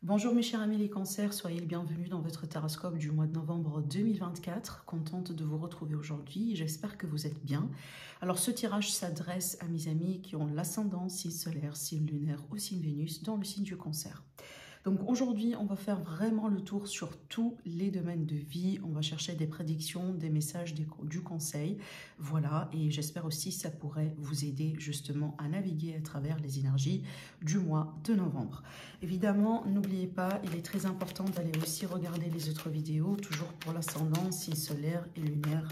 Bonjour mes chers amis les cancers, soyez les bienvenus dans votre taroscope du mois de novembre 2024. Contente de vous retrouver aujourd'hui, j'espère que vous êtes bien. Alors ce tirage s'adresse à mes amis qui ont l'ascendant, signe solaire, signe lunaire ou signe Vénus dans le signe du cancer. Donc aujourd'hui, on va faire vraiment le tour sur tous les domaines de vie. On va chercher des prédictions, des messages, du conseil. Voilà, et j'espère aussi que ça pourrait vous aider justement à naviguer à travers les énergies du mois de novembre. Évidemment, n'oubliez pas, il est très important d'aller aussi regarder les autres vidéos, toujours pour l'ascendant, signe solaire et lunaire.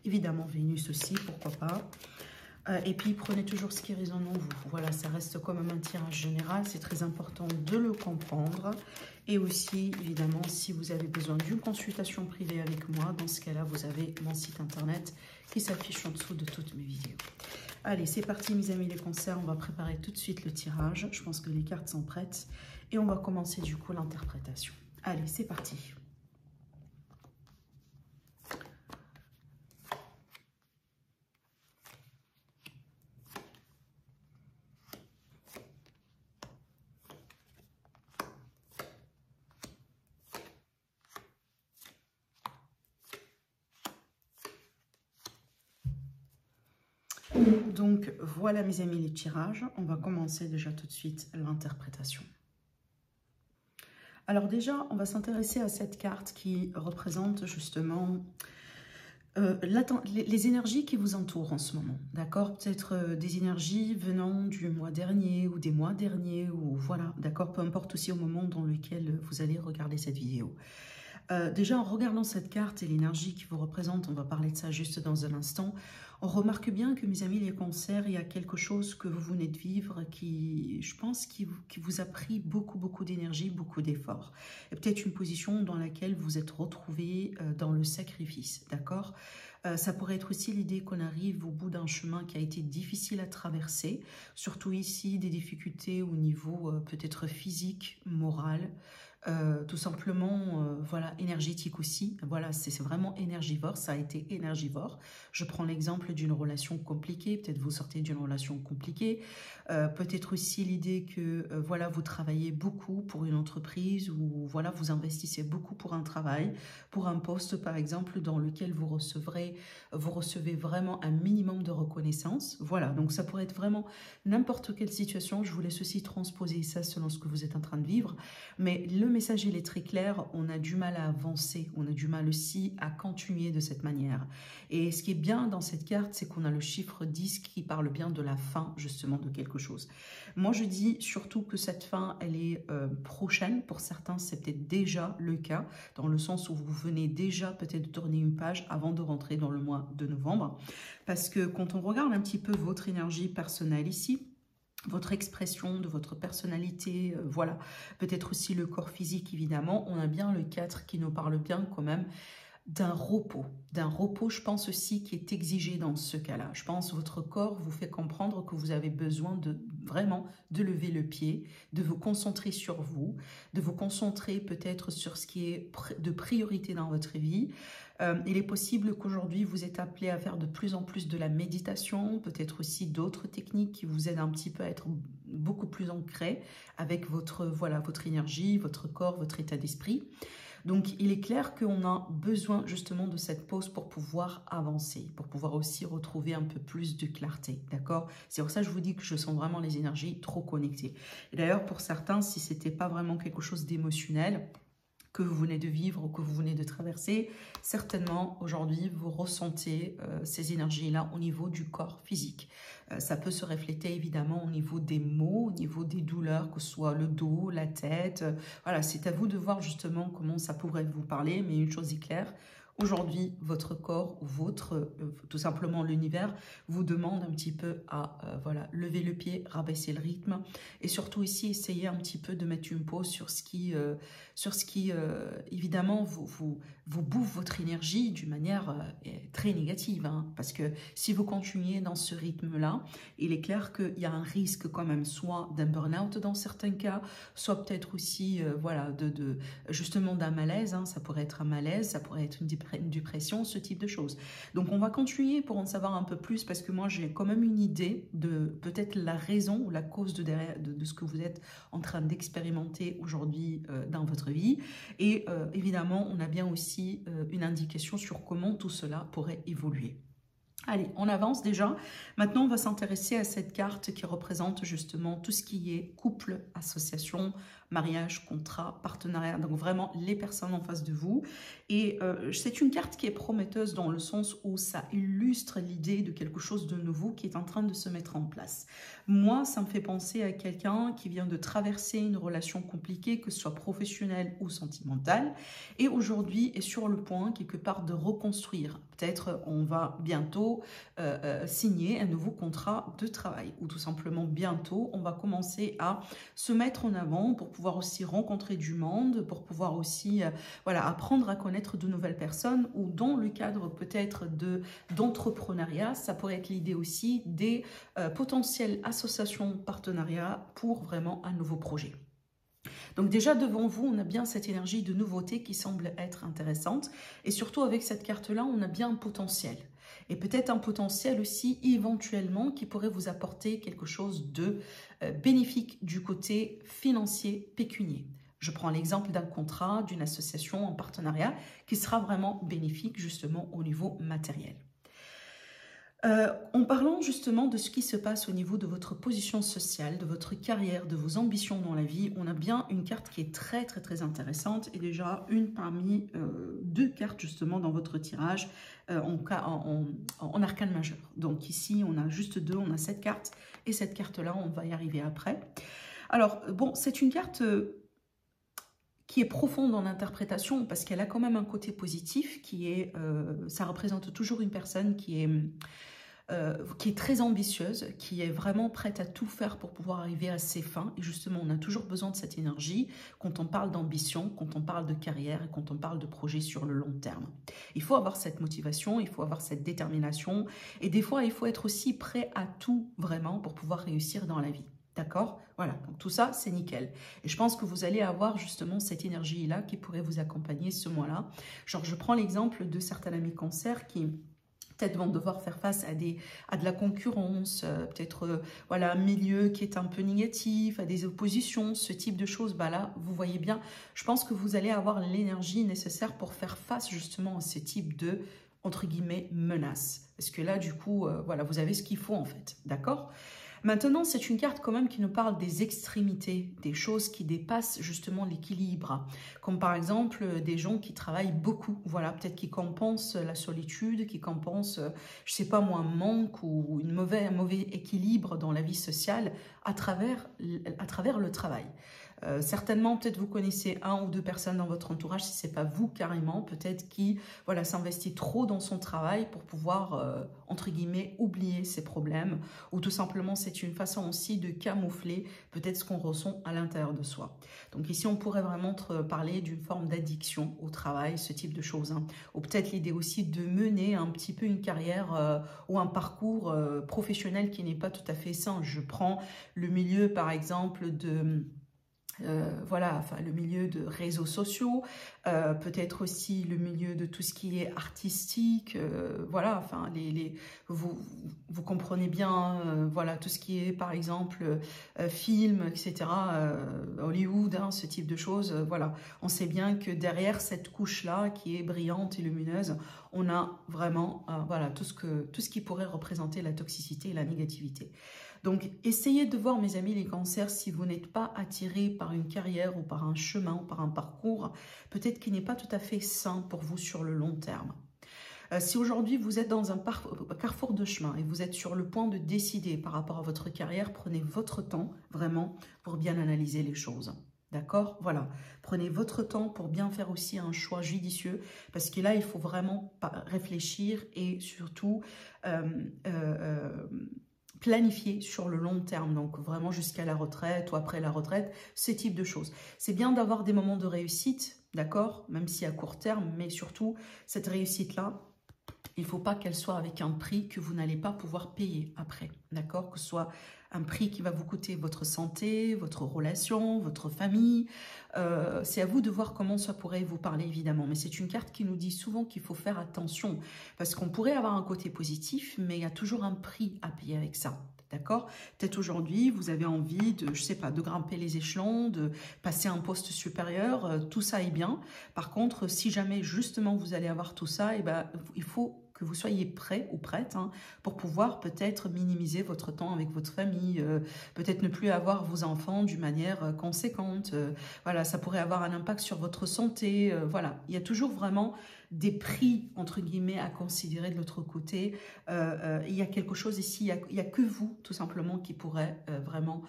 Évidemment, Vénus aussi, pourquoi pas. Et puis, prenez toujours ce qui résonne en vous. Voilà, ça reste quand même un tirage général. C'est très important de le comprendre. Et aussi, évidemment, si vous avez besoin d'une consultation privée avec moi, dans ce cas-là, vous avez mon site internet qui s'affiche en dessous de toutes mes vidéos. Allez, c'est parti, mes amis les cancers. On va préparer tout de suite le tirage. Je pense que les cartes sont prêtes. Et on va commencer du coup l'interprétation. Allez, c'est parti. Donc voilà mes amis les tirages, on va commencer déjà tout de suite l'interprétation. Alors déjà on va s'intéresser à cette carte qui représente justement les énergies qui vous entourent en ce moment, d'accord? Peut-être des énergies venant du mois dernier ou des mois derniers, ou voilà, d'accord? Peu importe aussi au moment dans lequel vous allez regarder cette vidéo. Déjà en regardant cette carte et l'énergie qui vous représente, on va parler de ça juste dans un instant, on remarque bien que mes amis les cancers, il y a quelque chose que vous venez de vivre qui, je pense, qui vous a pris beaucoup d'énergie, beaucoup d'efforts. Et peut-être une position dans laquelle vous êtes retrouvé dans le sacrifice, d'accord? Ça pourrait être aussi l'idée qu'on arrive au bout d'un chemin qui a été difficile à traverser, surtout ici des difficultés au niveau peut-être physique, moral, tout simplement, voilà, énergétique aussi. Voilà, c'est vraiment énergivore, ça a été énergivore. Je prends l'exemple d'une relation compliquée, peut-être vous sortez d'une relation compliquée, peut-être aussi l'idée que, voilà, vous travaillez beaucoup pour une entreprise ou, voilà, vous investissez beaucoup pour un travail, pour un poste, par exemple, dans lequel vous recevez vraiment un minimum de reconnaissance. Voilà, donc ça pourrait être vraiment n'importe quelle situation. Je vous laisse aussi transposer ça selon ce que vous êtes en train de vivre. Mais le message, il est très clair, on a du mal à avancer, on a du mal aussi à continuer de cette manière. Et ce qui est bien dans cette carte, c'est qu'on a le chiffre 10 qui parle bien de la fin, justement, de quelque chose. Moi, je dis surtout que cette fin, elle est prochaine. Pour certains, c'est peut-être déjà le cas, dans le sens où vous venez déjà peut-être de tourner une page avant de rentrer dans le mois de novembre. Parce que quand on regarde un petit peu votre énergie personnelle ici, votre expression de votre personnalité, voilà, peut-être aussi le corps physique évidemment, on a bien le 4 qui nous parle bien quand même d'un repos, je pense aussi, qui est exigé dans ce cas-là. Je pense que votre corps vous fait comprendre que vous avez besoin de vraiment de lever le pied, de vous concentrer sur vous, de vous concentrer peut-être sur ce qui est de priorité dans votre vie. Il est possible qu'aujourd'hui vous êtes appelé à faire de plus en plus de la méditation, peut-être aussi d'autres techniques qui vous aident un petit peu à être beaucoup plus ancré avec votre, voilà, votre énergie, votre corps, votre état d'esprit. Donc, il est clair qu'on a besoin justement de cette pause pour pouvoir avancer, pour pouvoir aussi retrouver un peu plus de clarté, d'accord? C'est pour ça que je vous dis que je sens vraiment les énergies trop connectées. Et d'ailleurs, pour certains, si ce n'était pas vraiment quelque chose d'émotionnel que vous venez de vivre ou que vous venez de traverser, certainement aujourd'hui vous ressentez ces énergies-là au niveau du corps physique. Ça peut se refléter évidemment au niveau des maux, au niveau des douleurs, que ce soit le dos, la tête. Voilà, c'est à vous de voir justement comment ça pourrait vous parler, mais une chose est claire, aujourd'hui, votre corps, tout simplement l'univers, vous demande un petit peu à voilà, lever le pied, rabaisser le rythme et surtout ici, essayer un petit peu de mettre une pause sur ce qui évidemment, vous bouffe votre énergie d'une manière très négative. Hein, parce que si vous continuez dans ce rythme-là, il est clair qu'il y a un risque quand même, soit d'un burn-out dans certains cas, soit peut-être aussi, voilà, justement d'un malaise. Hein, ça pourrait être un malaise, ça pourrait être une dépression dépression, ce type de choses. Donc on va continuer pour en savoir un peu plus parce que moi j'ai quand même une idée de peut-être la raison ou la cause de ce que vous êtes en train d'expérimenter aujourd'hui dans votre vie. Et évidemment, on a bien aussi une indication sur comment tout cela pourrait évoluer. Allez, on avance déjà. Maintenant, on va s'intéresser à cette carte qui représente justement tout ce qui est couple, association, mariage, contrat, partenariat. Donc vraiment les personnes en face de vous. Et c'est une carte qui est prometteuse dans le sens où ça illustre l'idée de quelque chose de nouveau qui est en train de se mettre en place. Moi, ça me fait penser à quelqu'un qui vient de traverser une relation compliquée, que ce soit professionnelle ou sentimentale, et aujourd'hui est sur le point quelque part de reconstruire. Peut-être on va bientôt signer un nouveau contrat de travail, ou tout simplement bientôt on va commencer à se mettre en avant pour pouvoir aussi rencontrer du monde, pour pouvoir aussi voilà, apprendre à connaître de nouvelles personnes, ou dans le cadre peut-être d'entrepreneuriat, ça pourrait être l'idée aussi des potentielles associations, partenariats pour vraiment un nouveau projet. Donc déjà devant vous, on a bien cette énergie de nouveauté qui semble être intéressante. Et surtout avec cette carte-là, on a bien un potentiel. Et peut-être un potentiel aussi éventuellement qui pourrait vous apporter quelque chose de bénéfique du côté financier pécunier. Je prends l'exemple d'un contrat, d'une association en partenariat qui sera vraiment bénéfique justement au niveau matériel. En parlant justement de ce qui se passe au niveau de votre position sociale, de votre carrière, de vos ambitions dans la vie, on a bien une carte qui est très très très intéressante et déjà une parmi deux cartes justement dans votre tirage en arcane majeur. Donc ici on a juste deux, on a cette carte et cette carte-là, on va y arriver après. Alors bon, c'est une carte qui est profonde en interprétation parce qu'elle a quand même un côté positif qui est, ça représente toujours une personne qui est très ambitieuse, qui est vraiment prête à tout faire pour pouvoir arriver à ses fins. Et justement, on a toujours besoin de cette énergie quand on parle d'ambition, quand on parle de carrière et quand on parle de projet sur le long terme. Il faut avoir cette motivation, il faut avoir cette détermination. Et des fois, il faut être aussi prêt à tout vraiment pour pouvoir réussir dans la vie. D'accord? Voilà, donc tout ça, c'est nickel. Et je pense que vous allez avoir justement cette énergie-là qui pourrait vous accompagner ce mois-là. Genre, je prends l'exemple de certains amis cancer qui peut-être vont devoir faire face à de la concurrence, peut-être voilà, un milieu qui est un peu négatif, à des oppositions, ce type de choses. Bah là, vous voyez bien, je pense que vous allez avoir l'énergie nécessaire pour faire face justement à ce type de, entre guillemets, menaces. Parce que là, du coup, voilà, vous avez ce qu'il faut en fait, d'accord ? Maintenant, c'est une carte quand même qui nous parle des extrémités, des choses qui dépassent justement l'équilibre. Comme par exemple des gens qui travaillent beaucoup, voilà, peut-être qui compensent la solitude, qui compensent, je sais pas moi, un manque ou un mauvais équilibre dans la vie sociale à travers le travail. Certainement, peut-être vous connaissez un ou deux personnes dans votre entourage, si ce n'est pas vous carrément, peut-être qui voilà, s'investit trop dans son travail pour pouvoir, entre guillemets, oublier ses problèmes, ou tout simplement, c'est une façon aussi de camoufler peut-être ce qu'on ressent à l'intérieur de soi. Donc ici, on pourrait vraiment parler d'une forme d'addiction au travail, ce type de choses, hein. Ou peut-être l'idée aussi de mener un petit peu une carrière ou un parcours professionnel qui n'est pas tout à fait sain. Je prends le milieu, par exemple, de... voilà, enfin le milieu de réseaux sociaux, peut-être aussi le milieu de tout ce qui est artistique, voilà, enfin vous comprenez bien, voilà, tout ce qui est par exemple film, etc., Hollywood, hein, ce type de choses, voilà, on sait bien que derrière cette couche-là qui est brillante et lumineuse, on a vraiment voilà, tout ce qui pourrait représenter la toxicité et la négativité. Donc, essayez de voir, mes amis, les cancers, si vous n'êtes pas attiré par une carrière ou par un chemin ou par un parcours, peut-être qui n'est pas tout à fait sain pour vous sur le long terme. Si aujourd'hui vous êtes dans un carrefour de chemin et vous êtes sur le point de décider par rapport à votre carrière, prenez votre temps vraiment pour bien analyser les choses. D'accord? Voilà. Prenez votre temps pour bien faire aussi un choix judicieux parce que là, il faut vraiment réfléchir et surtout... planifier sur le long terme, donc vraiment jusqu'à la retraite ou après la retraite, ce type de choses. C'est bien d'avoir des moments de réussite, d'accord, même si à court terme, mais surtout, cette réussite-là, il ne faut pas qu'elle soit avec un prix que vous n'allez pas pouvoir payer après, d'accord? Que ce soit un prix qui va vous coûter votre santé, votre relation, votre famille. C'est à vous de voir comment ça pourrait vous parler, évidemment. Mais c'est une carte qui nous dit souvent qu'il faut faire attention. Parce qu'on pourrait avoir un côté positif, mais il y a toujours un prix à payer avec ça. D'accord? Peut-être aujourd'hui, vous avez envie de, je sais pas, de grimper les échelons, de passer un poste supérieur. Tout ça est bien. Par contre, si jamais, justement, vous allez avoir tout ça, eh ben, il faut que vous soyez prêt ou prête pour pouvoir peut-être minimiser votre temps avec votre famille, peut-être ne plus avoir vos enfants d'une manière conséquente. Voilà, ça pourrait avoir un impact sur votre santé. Voilà, il y a toujours vraiment des prix, entre guillemets, à considérer de l'autre côté. Il y a quelque chose ici, il n'y a que vous, tout simplement, qui pourrait vraiment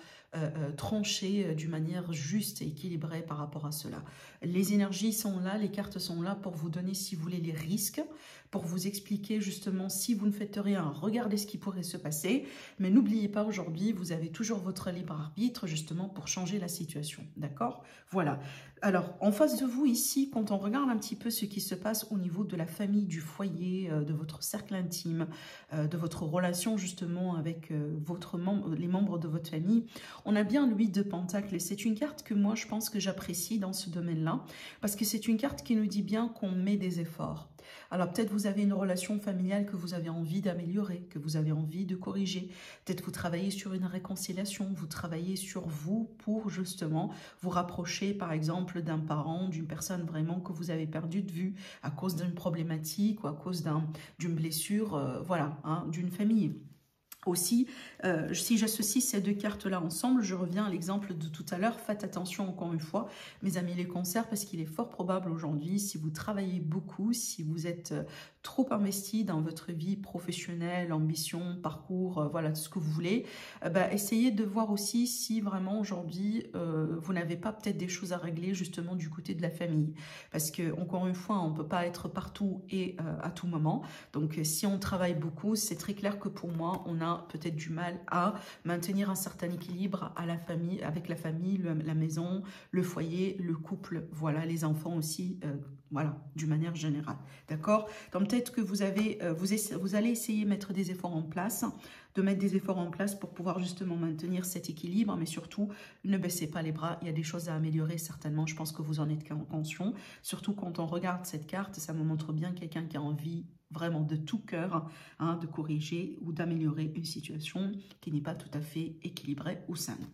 trancher d'une manière juste et équilibrée par rapport à cela. Les énergies sont là, les cartes sont là pour vous donner, si vous voulez, les risques, pour vous expliquer justement si vous ne faites rien, regardez ce qui pourrait se passer. Mais n'oubliez pas, aujourd'hui, vous avez toujours votre libre arbitre justement pour changer la situation. D'accord? Voilà. Alors, en face de vous ici, quand on regarde un petit peu ce qui se passe au niveau de la famille, du foyer, de votre cercle intime, de votre relation justement avec les membres de votre famille, on a bien l'huile de Pentacle. Et c'est une carte que moi, je pense que j'apprécie dans ce domaine-là, parce que c'est une carte qui nous dit bien qu'on met des efforts. Alors peut-être vous avez une relation familiale que vous avez envie d'améliorer, que vous avez envie de corriger. Peut-être vous travaillez sur une réconciliation, vous travaillez sur vous pour justement vous rapprocher par exemple d'un parent, d'une personne vraiment que vous avez perdu de vue à cause d'une problématique ou à cause d'une blessure, voilà, d'une famille. Aussi, si j'associe ces deux cartes-là ensemble, je reviens à l'exemple de tout à l'heure. Faites attention encore une fois, mes amis les cancers, parce qu'il est fort probable aujourd'hui, si vous travaillez beaucoup, si vous êtes trop investi dans votre vie professionnelle, ambition, parcours, voilà, ce que vous voulez, essayez de voir aussi si vraiment aujourd'hui, vous n'avez pas peut-être des choses à régler justement du côté de la famille. Parce que, encore une fois, on ne peut pas être partout et à tout moment. Donc, si on travaille beaucoup, c'est très clair que pour moi, on a peut-être du mal à maintenir un certain équilibre à la famille, avec la famille, la maison, le foyer, le couple, voilà, les enfants aussi, voilà, d'une manière générale, d'accord? Donc peut-être que vous allez essayer de mettre des efforts en place, pour pouvoir justement maintenir cet équilibre, mais surtout, ne baissez pas les bras, il y a des choses à améliorer certainement, je pense que vous en êtes conscient, surtout quand on regarde cette carte, ça me montre bien quelqu'un qui a envie vraiment de tout cœur de corriger ou d'améliorer une situation qui n'est pas tout à fait équilibrée ou saine.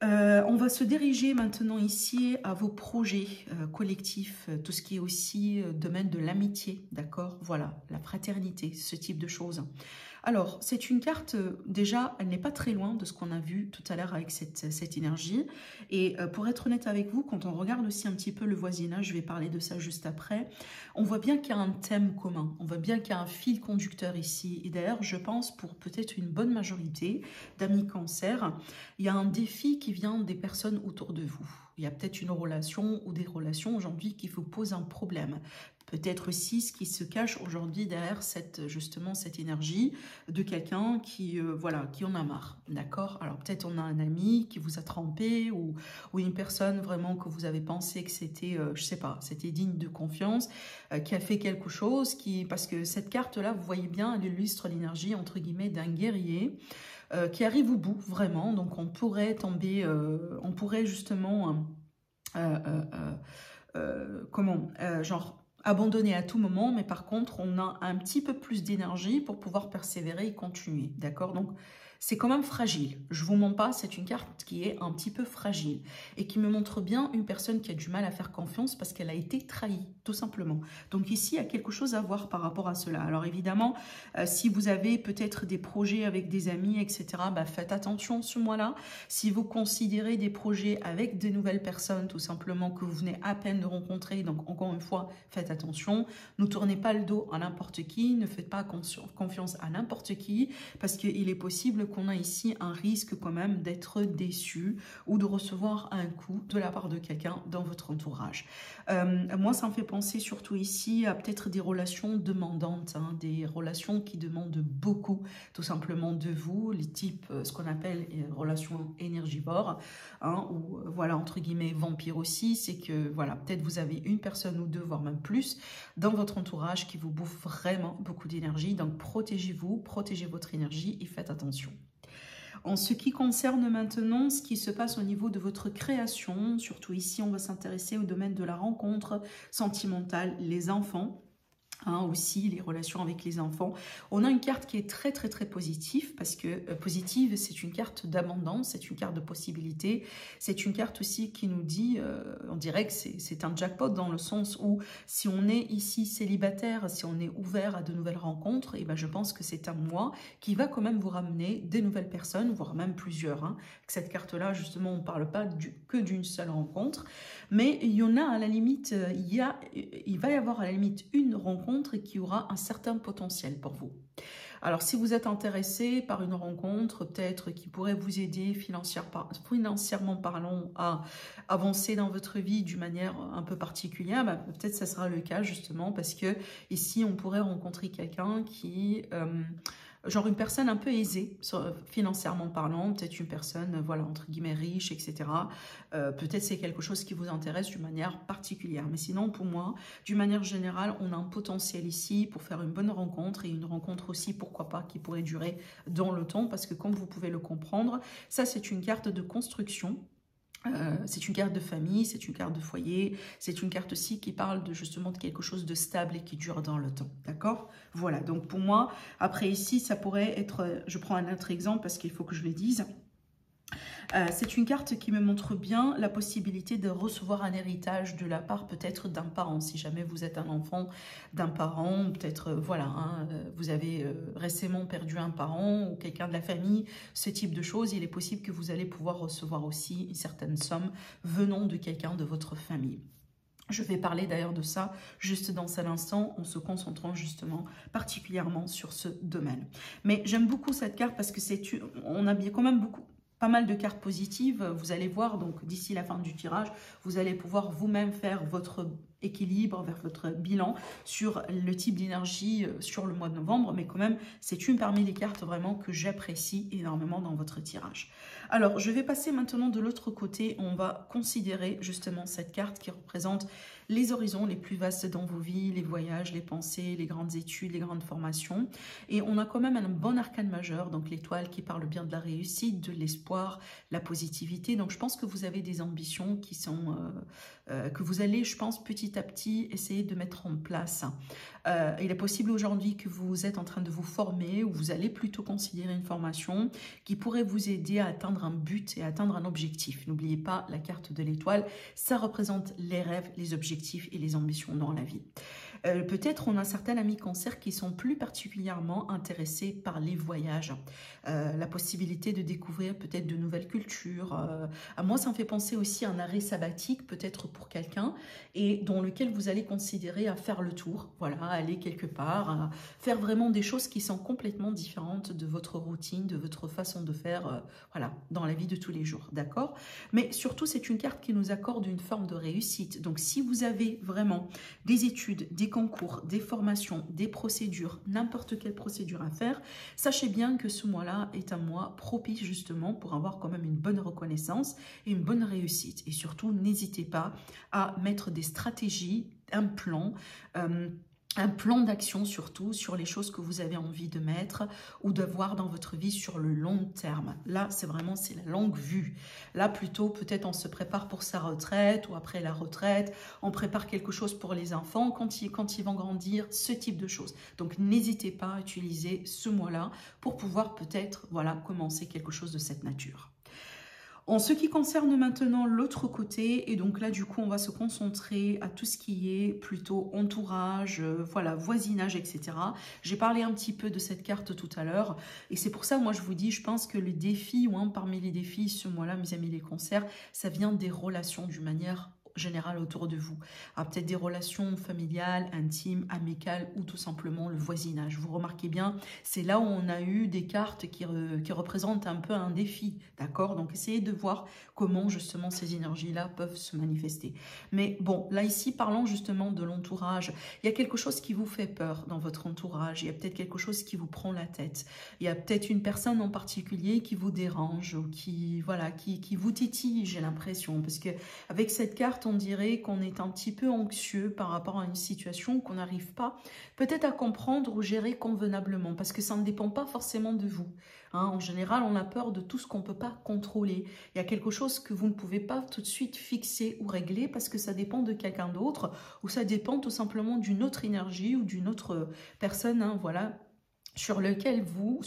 On va se diriger maintenant ici à vos projets collectifs, tout ce qui est aussi domaine de l'amitié, d'accord? Voilà, la fraternité, ce type de choses. Alors, c'est une carte, déjà, elle n'est pas très loin de ce qu'on a vu tout à l'heure avec cette énergie. Et pour être honnête avec vous, quand on regarde aussi un petit peu le voisinage, je vais parler de ça juste après, on voit bien qu'il y a un thème commun, on voit bien qu'il y a un fil conducteur ici. Et d'ailleurs, je pense pour peut-être une bonne majorité d'amis cancer, il y a un défi qui vient des personnes autour de vous. Il y a peut-être une relation ou des relations aujourd'hui qui vous posent un problème. Peut-être aussi ce qui se cache aujourd'hui derrière justement cette énergie de quelqu'un qui en a marre, d'accord? Alors peut-être on a un ami qui vous a trompé ou une personne vraiment que vous avez pensé que c'était, je sais pas, c'était digne de confiance, qui a fait quelque chose, parce que cette carte-là, vous voyez bien, elle illustre l'énergie entre guillemets d'un guerrier qui arrive au bout vraiment, donc on pourrait tomber, on pourrait justement, genre abandonner à tout moment, mais par contre, on a un petit peu plus d'énergie pour pouvoir persévérer et continuer, d'accord? Donc, c'est quand même fragile. Je vous mens pas, c'est une carte qui est un petit peu fragile et qui me montre bien une personne qui a du mal à faire confiance parce qu'elle a été trahie, tout simplement. Donc ici, il y a quelque chose à voir par rapport à cela. Alors évidemment, si vous avez peut-être des projets avec des amis, etc., faites attention ce mois-là. Si vous considérez des projets avec de nouvelles personnes, tout simplement, que vous venez à peine de rencontrer, donc encore une fois, faites attention. Ne tournez pas le dos à n'importe qui, ne faites pas confiance à n'importe qui, parce qu'il est possible qu'on a ici un risque quand même d'être déçu ou de recevoir un coup de la part de quelqu'un dans votre entourage. Moi, ça me fait penser surtout ici à peut-être des relations demandantes, hein, des relations qui demandent beaucoup tout simplement de vous, les types, ce qu'on appelle relations énergivores, hein, ou voilà, entre guillemets, vampires aussi, c'est que voilà, peut-être vous avez une personne ou deux, voire même plus, dans votre entourage qui vous bouffe vraiment beaucoup d'énergie. Donc protégez-vous, protégez votre énergie et faites attention. En ce qui concerne maintenant ce qui se passe au niveau de votre création, surtout ici on va s'intéresser au domaine de la rencontre sentimentale, les enfants. Hein, aussi les relations avec les enfants. On a une carte qui est très très très positive parce que positive, c'est une carte d'abondance, c'est une carte de possibilité, c'est une carte aussi qui nous dit, on dirait que c'est un jackpot dans le sens où si on est ici célibataire, si on est ouvert à de nouvelles rencontres, et ben je pense que c'est un mois qui va quand même vous ramener des nouvelles personnes, voire même plusieurs. Hein. Avec cette carte-là, justement, on ne parle pas que d'une seule rencontre, mais il y en a à la limite, il va y avoir à la limite une rencontre et qui aura un certain potentiel pour vous. Alors, si vous êtes intéressé par une rencontre, peut-être qui pourrait vous aider financièrement parlant à avancer dans votre vie d'une manière un peu particulière, bah, peut-être ça sera le cas justement parce que ici, on pourrait rencontrer quelqu'un qui... genre une personne un peu aisée, financièrement parlant, peut-être une personne, voilà, entre guillemets, riche, etc. Peut-être c'est quelque chose qui vous intéresse d'une manière particulière. Mais sinon, pour moi, d'une manière générale, on a un potentiel ici pour faire une bonne rencontre et une rencontre aussi, pourquoi pas, qui pourrait durer dans le temps parce que comme vous pouvez le comprendre, ça c'est une carte de construction. C'est une carte de famille, c'est une carte de foyer, c'est une carte aussi qui parle de justement de quelque chose de stable et qui dure dans le temps, d'accord? Voilà, donc pour moi, après ici, ça pourrait être, je prends un autre exemple parce qu'il faut que je le dise, c'est une carte qui me montre bien la possibilité de recevoir un héritage de la part peut-être d'un parent. Si jamais vous êtes un enfant d'un parent, peut-être voilà, hein, vous avez récemment perdu un parent ou quelqu'un de la famille, ce type de choses, il est possible que vous allez pouvoir recevoir aussi une certaine somme venant de quelqu'un de votre famille. Je vais parler d'ailleurs de ça juste dans un instant en se concentrant justement particulièrement sur ce domaine. Mais j'aime beaucoup cette carte parce que on a quand même pas mal de cartes positives. Vous allez voir, donc d'ici la fin du tirage, vous allez pouvoir vous-même faire votre équilibre, vers votre bilan sur le type d'énergie sur le mois de novembre. Mais quand même, c'est une parmi les cartes vraiment que j'apprécie énormément dans votre tirage. Alors, je vais passer maintenant de l'autre côté. On va considérer justement cette carte qui représente les horizons les plus vastes dans vos vies, les voyages, les pensées, les grandes études, les grandes formations. Et on a quand même un bon arcane majeur, donc l'étoile qui parle bien de la réussite, de l'espoir, la positivité. Donc je pense que vous avez des ambitions qui sont que vous allez, je pense, petit à petit essayer de mettre en place. Il est possible aujourd'hui que vous êtes en train de vous former ou vous allez plutôt considérer une formation qui pourrait vous aider à atteindre un but et à atteindre un objectif. N'oubliez pas la carte de l'étoile, ça représente les rêves, les objectifs et les ambitions dans la vie. Peut-être on a certains amis cancer qui sont plus particulièrement intéressés par les voyages, la possibilité de découvrir peut-être de nouvelles cultures. À moi, ça me fait penser aussi à un arrêt sabbatique, peut-être pour quelqu'un, et dans lequel vous allez considérer à faire le tour, voilà, aller quelque part, à faire vraiment des choses qui sont complètement différentes de votre routine, de votre façon de faire, voilà, dans la vie de tous les jours, d'accord? Mais surtout, c'est une carte qui nous accorde une forme de réussite. Donc, si vous avez vraiment des études, des concours, des formations, des procédures, n'importe quelle procédure à faire, sachez bien que ce mois-là est un mois propice justement pour avoir quand même une bonne reconnaissance et une bonne réussite. Et surtout, n'hésitez pas à mettre des stratégies, un plan d'action surtout sur les choses que vous avez envie de mettre ou de voir dans votre vie sur le long terme. Là, c'est la longue vue. Là, plutôt, peut-être on se prépare pour sa retraite ou après la retraite, on prépare quelque chose pour les enfants quand ils vont grandir, ce type de choses. Donc, n'hésitez pas à utiliser ce mois-là pour pouvoir peut-être, voilà, commencer quelque chose de cette nature. En ce qui concerne maintenant l'autre côté, et donc là du coup on va se concentrer à tout ce qui est plutôt entourage, voilà, voisinage, etc. J'ai parlé un petit peu de cette carte tout à l'heure, et c'est pour ça moi je vous dis, je pense que le défi, ou un parmi les défis ce mois-là, mes amis les cancers, ça vient des relations d'une manière général autour de vous. Peut-être des relations familiales, intimes, amicales ou tout simplement le voisinage. Vous remarquez bien, c'est là où on a eu des cartes qui représentent un peu un défi, d'accord? Donc essayez de voir comment justement ces énergies-là peuvent se manifester. Mais bon, là ici, parlons justement de l'entourage. Il y a quelque chose qui vous fait peur dans votre entourage, il y a peut-être quelque chose qui vous prend la tête, il y a peut-être une personne en particulier qui vous dérange ou qui, voilà, qui vous titille, j'ai l'impression, parce que avec cette carte, on dirait qu'on est un petit peu anxieux par rapport à une situation qu'on n'arrive pas peut-être à comprendre ou gérer convenablement, parce que ça ne dépend pas forcément de vous. En général, on a peur de tout ce qu'on ne peut pas contrôler. Il y a quelque chose que vous ne pouvez pas tout de suite fixer ou régler parce que ça dépend de quelqu'un d'autre ou ça dépend tout simplement d'une autre énergie ou d'une autre personne, voilà, sur laquelle vous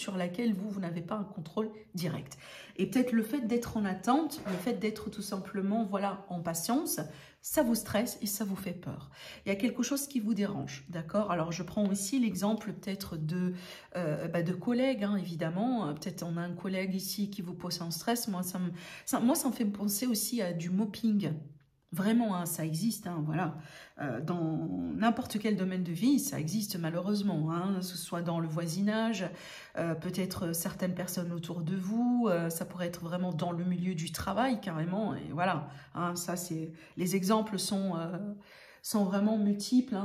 n'avez pas un contrôle direct. Et peut-être le fait d'être en attente, le fait d'être tout simplement, voilà, en patience, ça vous stresse et ça vous fait peur. Il y a quelque chose qui vous dérange, d'accord? Alors, je prends aussi l'exemple peut-être de collègues, évidemment. Peut-être on a un collègue ici qui vous pose un stress. Moi, ça me fait penser aussi à du mopping. Vraiment, ça existe, voilà. Dans n'importe quel domaine de vie, ça existe malheureusement, que ce soit dans le voisinage, peut-être certaines personnes autour de vous, ça pourrait être vraiment dans le milieu du travail carrément, et voilà, ça c'est, les exemples sont vraiment multiples.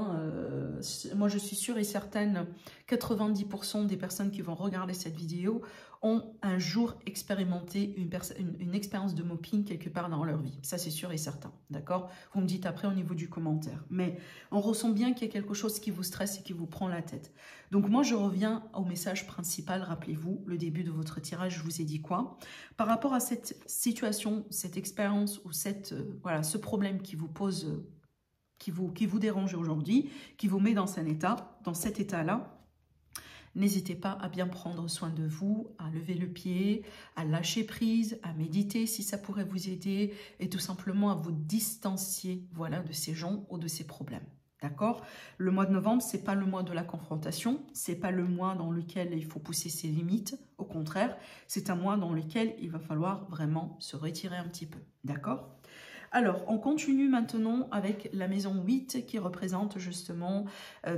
Moi, je suis sûre et certaine, 90% des personnes qui vont regarder cette vidéo ont un jour expérimenté une expérience de mopping quelque part dans leur vie. Ça, c'est sûr et certain, d'accord? Vous me dites après au niveau du commentaire. Mais on ressent bien qu'il y a quelque chose qui vous stresse et qui vous prend la tête. Donc moi, je reviens au message principal. Rappelez-vous, le début de votre tirage, je vous ai dit quoi? Par rapport à cette situation, cette expérience ou voilà, ce problème qui vous pose... qui vous dérange aujourd'hui, qui vous met dans cet état-là, n'hésitez pas à bien prendre soin de vous, à lever le pied, à lâcher prise, à méditer si ça pourrait vous aider et tout simplement à vous distancier, voilà, de ces gens ou de ces problèmes. D'accord? Le mois de novembre, c'est pas le mois de la confrontation, c'est pas le mois dans lequel il faut pousser ses limites, au contraire, c'est un mois dans lequel il va falloir vraiment se retirer un petit peu. D'accord? Alors, on continue maintenant avec la maison 8 qui représente justement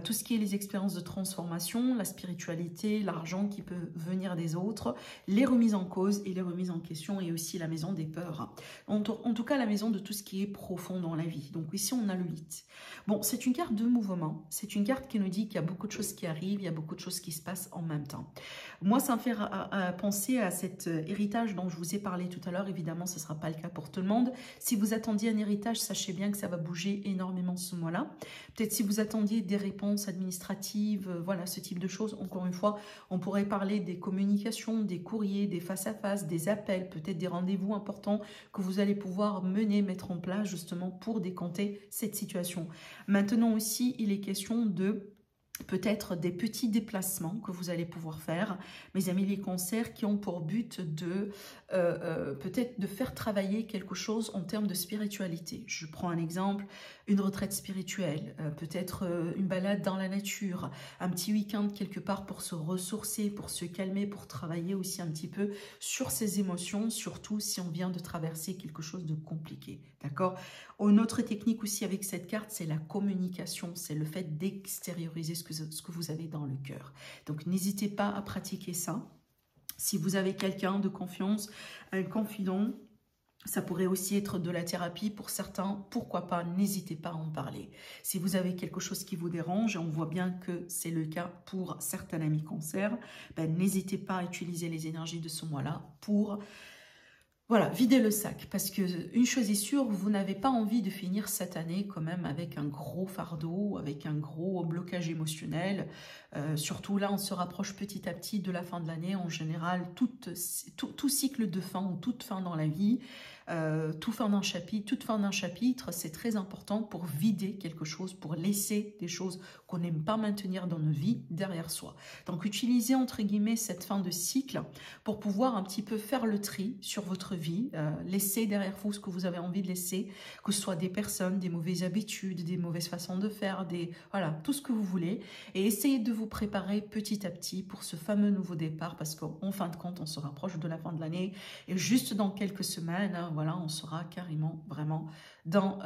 tout ce qui est les expériences de transformation, la spiritualité, l'argent qui peut venir des autres, les remises en cause et les remises en question et aussi la maison des peurs. En tout cas, la maison de tout ce qui est profond dans la vie. Donc ici, on a le 8. Bon, c'est une carte de mouvement. C'est une carte qui nous dit qu'il y a beaucoup de choses qui arrivent, il y a beaucoup de choses qui se passent en même temps. Moi, ça me fait penser à cet héritage dont je vous ai parlé tout à l'heure. Évidemment, ce ne sera pas le cas pour tout le monde. Si vous attendiez un héritage, sachez bien que ça va bouger énormément ce mois-là. Peut-être si vous attendiez des réponses administratives, voilà, ce type de choses. Encore une fois, on pourrait parler des communications, des courriers, des face-à-face, des appels, peut-être des rendez-vous importants que vous allez pouvoir mettre en place justement pour décanter cette situation. Maintenant aussi, il est question de... peut-être des petits déplacements que vous allez pouvoir faire, mes amis les cancers, qui ont pour but de peut-être de faire travailler quelque chose en termes de spiritualité. Je prends un exemple, une retraite spirituelle, peut-être une balade dans la nature, un petit week-end quelque part pour se ressourcer, pour se calmer, pour travailler aussi un petit peu sur ses émotions, surtout si on vient de traverser quelque chose de compliqué, d'accord? Une autre technique aussi avec cette carte, c'est la communication, c'est le fait d'extérioriser ce que vous avez dans le cœur. Donc, n'hésitez pas à pratiquer ça. Si vous avez quelqu'un de confiance, un confident, ça pourrait aussi être de la thérapie pour certains. Pourquoi pas? N'hésitez pas à en parler. Si vous avez quelque chose qui vous dérange, et on voit bien que c'est le cas pour certains amis cancer, n'hésitez pas à utiliser les énergies de ce mois-là pour... voilà, videz le sac, parce que une chose est sûre, vous n'avez pas envie de finir cette année quand même avec un gros fardeau, avec un gros blocage émotionnel. Surtout là, on se rapproche petit à petit de la fin de l'année. En général, tout cycle de fin ou toute fin dans la vie, toute fin d'un chapitre, c'est très important pour vider quelque chose, pour laisser des choses qu'on n'aime pas maintenir dans nos vies derrière soi. Donc, utilisez entre guillemets cette fin de cycle pour pouvoir un petit peu faire le tri sur votre vie, laisser derrière vous ce que vous avez envie de laisser, que ce soit des personnes, des mauvaises habitudes, des mauvaises façons de faire, voilà, tout ce que vous voulez, et essayez de vous préparer petit à petit pour ce fameux nouveau départ, parce qu'en fin de compte, on se rapproche de la fin de l'année, et juste dans quelques semaines, voilà, on sera carrément vraiment dans,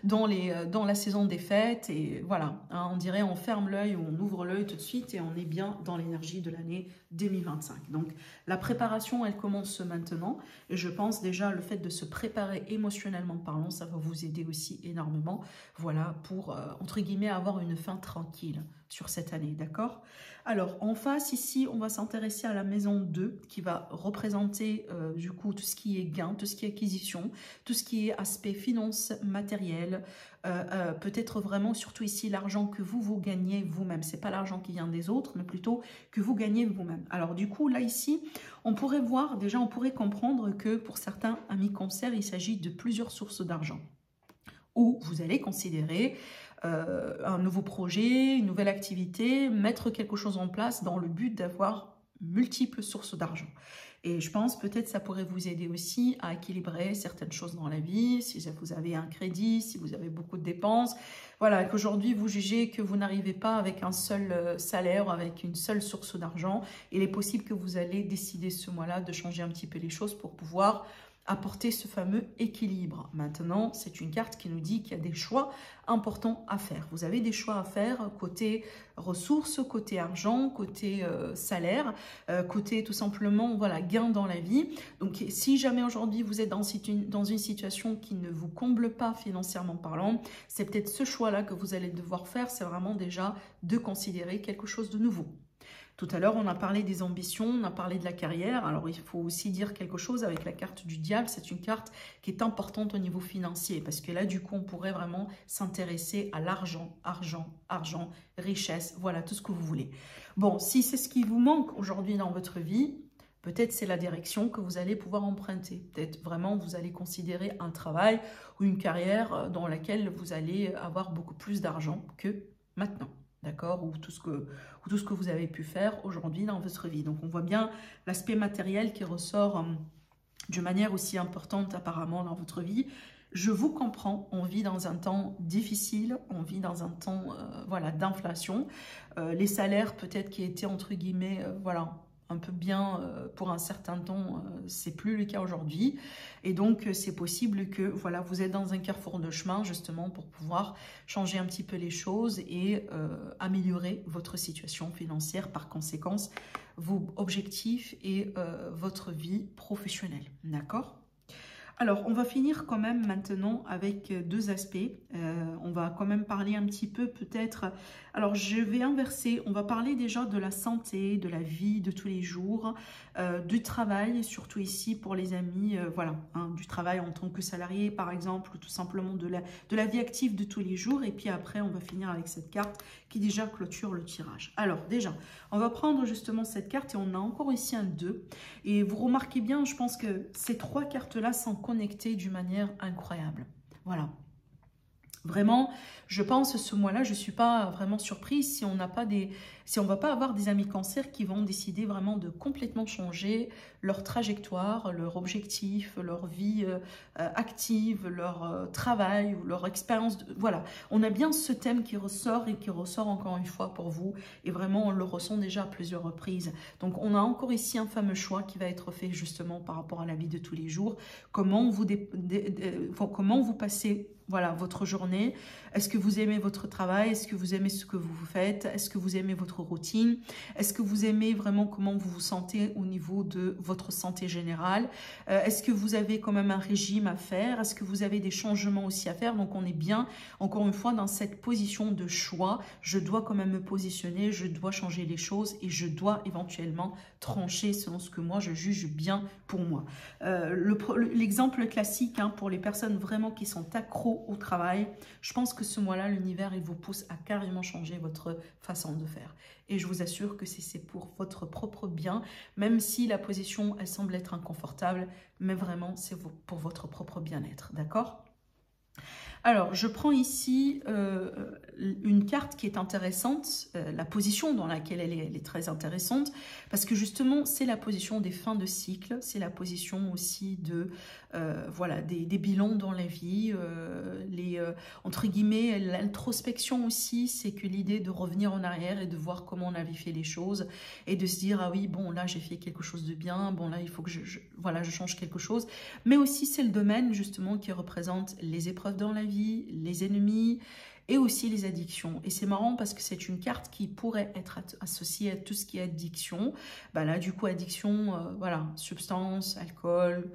dans la saison des fêtes. Et voilà, hein, on dirait on ferme l'œil ou on ouvre l'œil tout de suite et on est bien dans l'énergie de l'année 2025. Donc la préparation, elle commence maintenant. Et je pense déjà le fait de se préparer émotionnellement parlant, ça va vous aider aussi énormément. Voilà, pour, entre guillemets, avoir une fin tranquille sur cette année, d'accord? Alors, en face, ici, on va s'intéresser à la maison 2, qui va représenter, du coup, tout ce qui est gain, tout ce qui est acquisition, tout ce qui est aspect finance, matériel, peut-être vraiment, surtout ici, l'argent que vous gagnez vous-même. C'est pas l'argent qui vient des autres, mais plutôt que vous gagnez vous-même. Alors, du coup, là, ici, on pourrait voir, déjà, on pourrait comprendre que pour certains amis cancer, il s'agit de plusieurs sources d'argent. Ou vous allez considérer un nouveau projet, une nouvelle activité, mettre quelque chose en place dans le but d'avoir multiples sources d'argent. Et je pense peut-être ça pourrait vous aider aussi à équilibrer certaines choses dans la vie, si vous avez un crédit, si vous avez beaucoup de dépenses. Voilà, qu'aujourd'hui vous jugez que vous n'arrivez pas avec un seul salaire, avec une seule source d'argent. Il est possible que vous allez décider ce mois-là de changer un petit peu les choses pour pouvoir apporter ce fameux équilibre. Maintenant, c'est une carte qui nous dit qu'il y a des choix importants à faire. Vous avez des choix à faire côté ressources, côté argent, côté salaire, côté tout simplement voilà, gain dans la vie. Donc, si jamais aujourd'hui vous êtes dans une situation qui ne vous comble pas financièrement parlant, c'est peut-être ce choix-là que vous allez devoir faire. C'est vraiment déjà de considérer quelque chose de nouveau. Tout à l'heure, on a parlé des ambitions, on a parlé de la carrière. Alors, il faut aussi dire quelque chose avec la carte du diable. C'est une carte qui est importante au niveau financier parce que là, du coup, on pourrait vraiment s'intéresser à l'argent, argent, richesse, voilà, tout ce que vous voulez. Bon, si c'est ce qui vous manque aujourd'hui dans votre vie, peut-être c'est la direction que vous allez pouvoir emprunter. Peut-être vraiment vous allez considérer un travail ou une carrière dans laquelle vous allez avoir beaucoup plus d'argent que maintenant. D'accord, ou tout ce que vous avez pu faire aujourd'hui dans votre vie. Donc, on voit bien l'aspect matériel qui ressort de manière aussi importante apparemment dans votre vie. Je vous comprends, on vit dans un temps difficile, on vit dans un temps voilà, d'inflation. Les salaires peut-être qui étaient entre guillemets, voilà, un peu bien pour un certain temps, c'est plus le cas aujourd'hui. Et donc, c'est possible que voilà, vous êtes dans un carrefour de chemin justement pour pouvoir changer un petit peu les choses et améliorer votre situation financière, par conséquence, vos objectifs et votre vie professionnelle. D'accord ? Alors, on va finir quand même maintenant avec deux aspects. On va quand même parler un petit peu peut-être... Alors, je vais inverser. On va parler déjà de la santé, de la vie de tous les jours, du travail, surtout ici pour les amis, voilà, hein, du travail en tant que salarié par exemple, ou tout simplement de la vie active de tous les jours. Et puis après, on va finir avec cette carte qui déjà clôture le tirage. Alors déjà, on va prendre justement cette carte et on a encore ici un 2. Et vous remarquez bien, je pense que ces trois cartes-là sont connectées d'une manière incroyable. Voilà. Vraiment, je pense ce mois-là, je ne suis pas vraiment surprise si on n'a pas si on va pas avoir des amis cancer qui vont décider vraiment de complètement changer leur trajectoire, leur objectif, leur vie active, leur travail ou leur expérience. Voilà, on a bien ce thème qui ressort et qui ressort encore une fois pour vous et vraiment on le ressent déjà à plusieurs reprises. Donc on a encore ici un fameux choix qui va être fait justement par rapport à la vie de tous les jours. Comment vous passez voilà, votre journée. Est-ce que vous aimez votre travail? Est-ce que vous aimez ce que vous faites? Est-ce que vous aimez votre routine? Est-ce que vous aimez vraiment comment vous vous sentez au niveau de votre santé générale? Est-ce que vous avez quand même un régime à faire? Est-ce que vous avez des changements aussi à faire? Donc on est bien, encore une fois, dans cette position de choix. Je dois quand même me positionner, je dois changer les choses et je dois éventuellement trancher selon ce que moi je juge bien pour moi. L'exemple classique hein, pour les personnes vraiment qui sont accros au travail, je pense que ce mois-là, l'univers, il vous pousse à carrément changer votre façon de faire. Et je vous assure que c'est pour votre propre bien, même si la position, elle semble être inconfortable, mais vraiment, c'est pour votre propre bien-être, d'accord ? Alors, je prends ici une carte qui est intéressante, la position dans laquelle elle est très intéressante, parce que justement, c'est la position des fins de cycle, c'est la position aussi de, voilà, des bilans dans la vie, entre guillemets, l'introspection aussi, c'est que l'idée de revenir en arrière et de voir comment on avait fait les choses, et de se dire, ah oui, bon, là, j'ai fait quelque chose de bien, bon, là, il faut que voilà, je change quelque chose, mais aussi, c'est le domaine, justement, qui représente les épreuves dans la vie, les ennemis et aussi les addictions. Et c'est marrant parce que c'est une carte qui pourrait être associée à tout ce qui est addiction. Bah là, du coup, addiction, voilà, substance, alcool,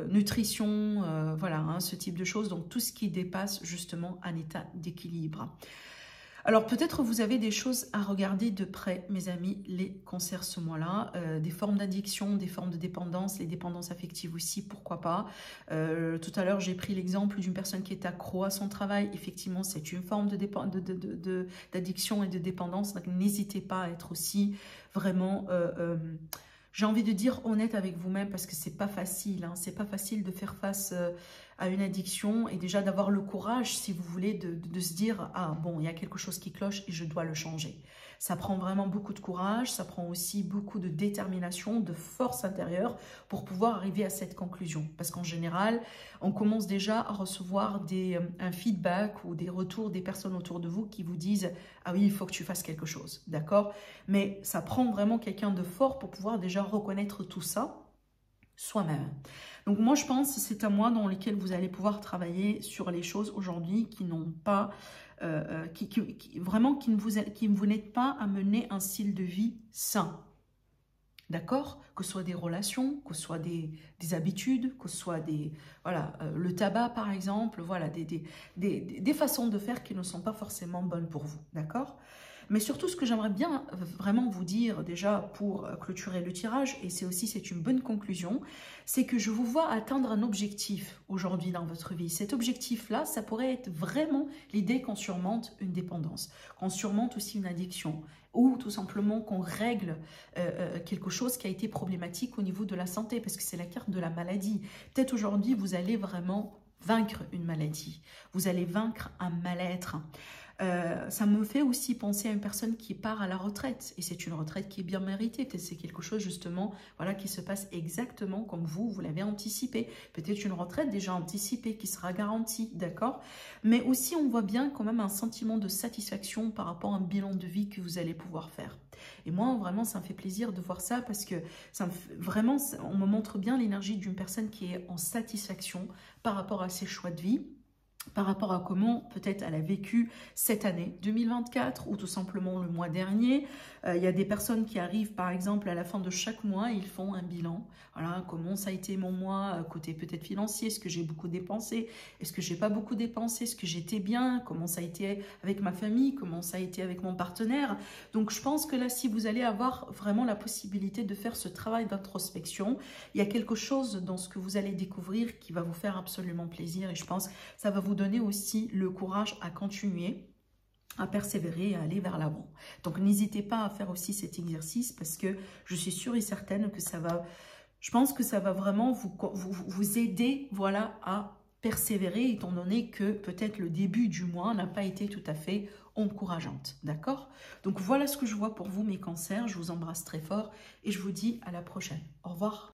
nutrition, voilà, hein, ce type de choses. Donc, tout ce qui dépasse justement un état d'équilibre. Alors peut-être vous avez des choses à regarder de près, mes amis, les cancers ce mois-là, des formes d'addiction, des formes de dépendance, les dépendances affectives aussi, pourquoi pas. Tout à l'heure, j'ai pris l'exemple d'une personne qui est accro à son travail. Effectivement, c'est une forme d'addiction et de dépendance, donc n'hésitez pas à être aussi vraiment... j'ai envie de dire honnête avec vous-même parce que c'est pas facile, hein, c'est pas facile de faire face à une addiction et déjà d'avoir le courage, si vous voulez, de se dire « Ah bon, il y a quelque chose qui cloche et je dois le changer ». Ça prend vraiment beaucoup de courage, ça prend aussi beaucoup de détermination, de force intérieure pour pouvoir arriver à cette conclusion. Parce qu'en général, on commence déjà à recevoir un feedback ou des retours des personnes autour de vous qui vous disent « Ah oui, il faut que tu fasses quelque chose », d'accord? Mais ça prend vraiment quelqu'un de fort pour pouvoir déjà reconnaître tout ça soi-même. Donc moi, je pense que c'est un mois dans lequel vous allez pouvoir travailler sur les choses aujourd'hui qui n'ont pas, vraiment qui ne vous n'êtes pas à mener un style de vie sain. D'accord? Que ce soit des relations, que ce soit des habitudes, que ce soit voilà, le tabac par exemple, voilà, des façons de faire qui ne sont pas forcément bonnes pour vous. D'accord? Mais surtout, ce que j'aimerais bien vraiment vous dire déjà pour clôturer le tirage, et c'est une bonne conclusion, c'est que je vous vois atteindre un objectif aujourd'hui dans votre vie. Cet objectif-là, ça pourrait être vraiment l'idée qu'on surmonte une dépendance, qu'on surmonte aussi une addiction, ou tout simplement qu'on règle quelque chose qui a été problématique au niveau de la santé, parce que c'est la carte de la maladie. Peut-être aujourd'hui, vous allez vraiment vaincre une maladie, vous allez vaincre un mal-être. Ça me fait aussi penser à une personne qui part à la retraite et c'est une retraite qui est bien méritée. Peut-être c'est quelque chose justement, voilà, qui se passe exactement comme vous l'avez anticipé. Peut-être une retraite déjà anticipée qui sera garantie, d'accord? Mais aussi on voit bien quand même un sentiment de satisfaction par rapport à un bilan de vie que vous allez pouvoir faire. Et moi vraiment ça me fait plaisir de voir ça parce que vraiment on me montre bien l'énergie d'une personne qui est en satisfaction par rapport à ses choix de vie, par rapport à comment peut-être elle a vécu cette année 2024 ou tout simplement le mois dernier. Il y a des personnes qui arrivent par exemple à la fin de chaque mois, ils font un bilan. Voilà, comment ça a été mon mois, côté peut-être financier, est-ce que j'ai beaucoup dépensé, est-ce que j'ai pas beaucoup dépensé, est-ce que j'étais bien, comment ça a été avec ma famille, comment ça a été avec mon partenaire. Donc je pense que là, si vous allez avoir vraiment la possibilité de faire ce travail d'introspection, il y a quelque chose dans ce que vous allez découvrir qui va vous faire absolument plaisir et je pense que ça va vous donner aussi le courage à continuer, à persévérer et à aller vers l'avant. Donc n'hésitez pas à faire aussi cet exercice parce que je suis sûre et certaine que ça va, je pense que ça va vraiment vous aider, voilà, à persévérer étant donné que peut-être le début du mois n'a pas été tout à fait encourageante, d'accord? Donc voilà ce que je vois pour vous mes cancers, je vous embrasse très fort et je vous dis à la prochaine. Au revoir.